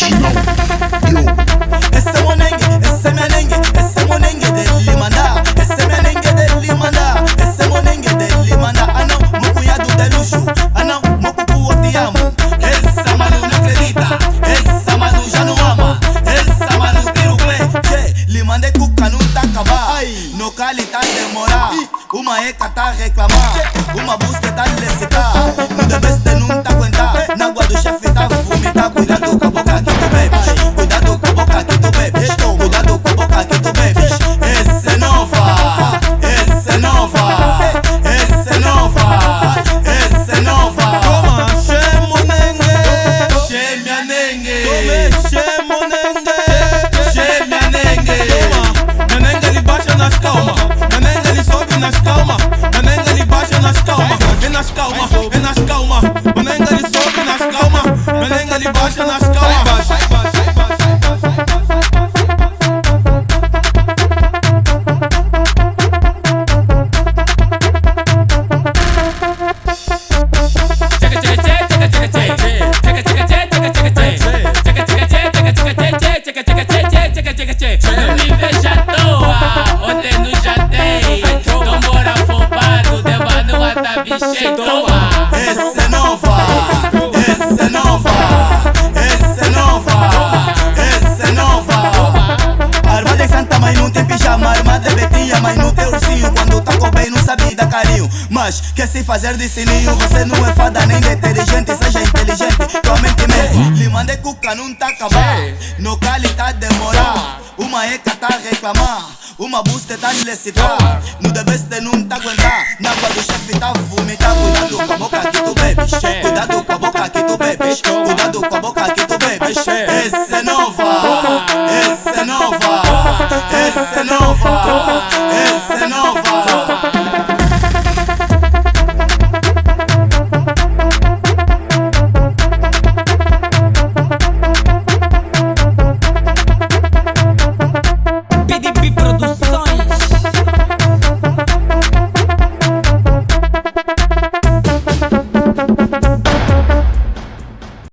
original. Esse é monengue, esse é menengue, esse é monengue dele manda. Esse é menengue dele manda. Esse é monengue dele manda. Ah não, meu cunhado de luxo. Ah não, meu cucu eu te amo. Essa mano não acredita. Essa mano já não ama. Essa mano tira o play. Che, lhe mandei cuca não tá acabar. No cali tá demorar. Uma eca tá a reclamar. Uma busca tá a lecitar. No debeste não tá aguentar. Na água do chefe tá a vomitar. Cuidado com a boca que tu bebes. Cuidado com a boca que tu bebes. Cuidado com a boca que tu bebes. Esse é nova. Esse é nova. Esse é nova. Esse é nova. Toma, chemonengue. Chemanengue. Tome, chemonengue. Chemanengue. Toma, menengue ele baixa nas calmas. Menengue ele sobe nas calmas. Menengue ele baixa nas calmas. Vem nas calmas, vem nas calmas. Menengue ele sobe nas calmas. Menengue ele baixa nas calmas. Não me veja à toa, ontem no jantei. Não mora afobado, devando a tabichei. Toma! Esse é nova. Esse é nova. Esse é nova. Esse é nova. Armada em santa, mas não tem pijama. Armada é betinha, mas não tem ursinho. Quando tá com bem, não sabe dar carinho. Mas quer se fazer de sininho. Você não é fada nem de inteligente. Seja inteligente, tua mente mente. Lhe mandei cuca, não tá acabar. No cali tá a demorar. Uma eca tá a reclamar. Uma busca tá a lecitar. No debeste não tá aguentar. Na água do chefe tá a vomitar. Cuidado com a boca que tu bebes. Cuidado com a boca que tu bebes.